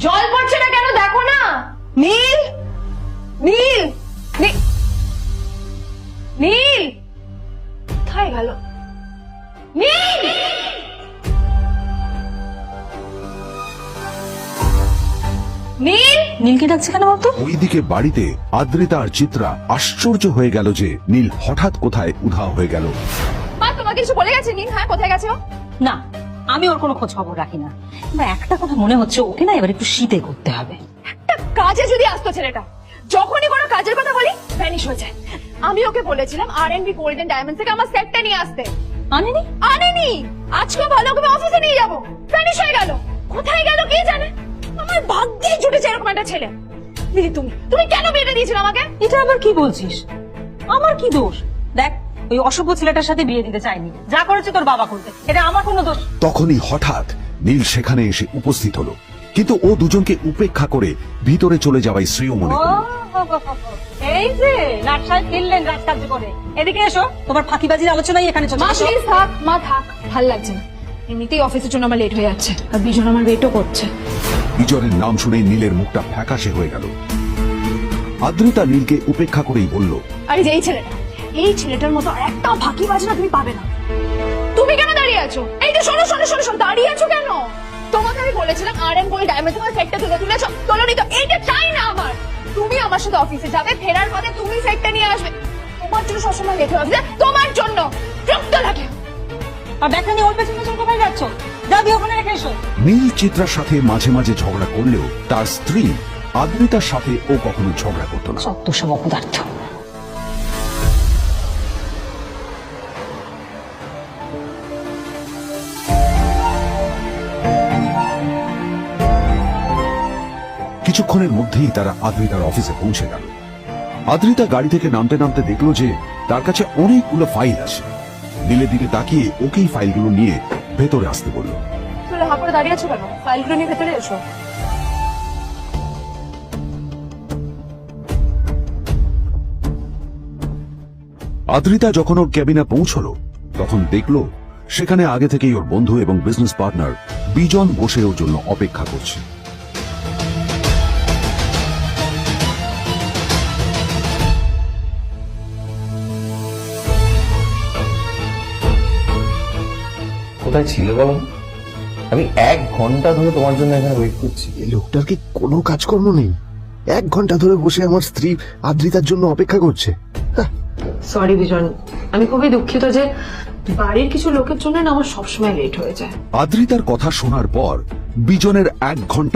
জল পড়ছে না কেন দেখো না। নীল, নীল, নীল কোথায় গেল? নীল, নীল, নীলকে ডাকছে কেন বলতো? ওইদিকে বাড়িতে আদ্রিতা আর চিত্রা আশ্চর্য হয়ে গেল যে নীল হঠাৎ কোথায় উধাও হয়ে গেল। মা তোমাকে কিছু বলে গেছে নীল? হ্যাঁ, কোথায় গেছে ও? না, আমি ওর কোনো খোঁজ খবর রাখি না। আমার একটা কথা মনে হচ্ছে, ওকে না এবার একটু শীতে করতে হবে। একটা কাজে যদি আসতো ছেলেটা, যখনই কোনো কাজের কথা বলি ভ্যানিশ হয়ে যায়। আমি ওকে বলেছিলাম R&B গোল্ড এন্ড ডায়মন্ড থেকে আমার সেটটা নিয়ে আসতে, আনেনি। আনেনি। আজকে ভালো করে অফিসে নিয়ে যাবো, ভ্যানিশ হয়ে গেল। কোথায় গেল কে জানে। আমার ভাগ্যে জুটেছে এরকম একটা ছেলে। দিদি তুমি তুমি কেন বিয়েটা দিয়েছিল আমাকে? এটা আবার কি বলছিস? আমার কি দোষ? দেখ, ওই অশুভ ছেলেটার সাথে বিয়ে দিতে চাইনি, যা করেছে তোর বাবা করতে, এটা আমার কোনো দোষ। তখনই হঠাৎ নীল সেখানে এসে উপস্থিত হলো, কিন্তু ও দুজনকে উপেক্ষা করে ভিতরে চলে যাওয়াই শ্রেয় মনে করল। এই যে লাট সাহেব ফিরলেন রাজকার্য করে, এদিকে এসো, তোমার ফাঁকিবাজির আলোচনাই এখানে চলছে। মা প্লিজ থাক, মা থাক, ভাল লাগছে না। এমনিতেই অফিসের জন্য আমার লেট হয়ে যাচ্ছে, আর বিজন আমার ওয়েটও করছে। বিজয়ের নাম শুনে নীলের মুখটা ফ্যাকাশে হয়ে গেল। আদ্রিতা নীলকে উপেক্ষা করেই বলল, আর এই ছেলেটার মতো আর একটা ফাঁকিবাজ না তুমি পাবে না। তুমি কেন দাঁড়িয়ে আছো? এই যে শোনো শোনো শোনো শোনো, দাঁড়িয়ে আছো কেন? তোমাকে আমি বলেছিলাম R&B গোল্ড ডায়মন্ড তোমার সেটটা তুলেছো, তোলোনি তো। এইটা চাই না আমার। তুমি আমার সাথে অফিসে যাবে, ফেরার পথে তুমি সেটটা নিয়ে আসবে। তোমার জন্য সবসময় লেট হয়ে যায়, তোমার জন্য বিরক্ত লাগে। আর ব্যাগটা নিয়ে ওর পেছন পেছন কোথায় যাচ্ছ? যাবি ওখানে রেখে এসো। নীল চিত্রার সাথে মাঝে মাঝে ঝগড়া করলেও তার স্ত্রী আদ্রিতার সাথে ও কখনো ঝগড়া করতো না। সত্য সব অপদার্থ। কিছুক্ষণের মধ্যেই তারা আদ্রিতার অফিসে পৌঁছে গেল। আদ্রিতা গাড়ি থেকে নামতে নামতে দেখলো যে তার কাছে অনেকগুলো ফাইল আছে। নীলের দিকে তাকিয়ে ওকেই ফাইলগুলো নিয়ে ভেতরে আসতে বলল। তুমি হাঁ করে দাঁড়িয়ে আছো কেন? ফাইলগুলো নিয়ে ভেতরে এসো। আদ্রিতা যখন ওর ক্যাবিনে পৌঁছলো তখন দেখলো সেখানে আগে থেকেই ওর বন্ধু এবং বিজনেস পার্টনার বিজন বসে ওর জন্য অপেক্ষা করছে। কোথায় ছিলে বলো? আমি 1 ঘন্টা ধরে তোমার জন্য এখানে ওয়েট করছি। এই লোকটার কি কোনো কাজকর্ম নেই? 1 ঘন্টা ধরে বসে আমার স্ত্রী আদ্রিতার জন্য অপেক্ষা করছে। সরি বিজন, আমি খুবই দুঃখিত যে বাড়ির কিছু লোকের জন্য না আমার সবসময় লেট হয়ে যায়। আদ্রিতার কথা শোনার পর বিজনের 1 ঘন্টা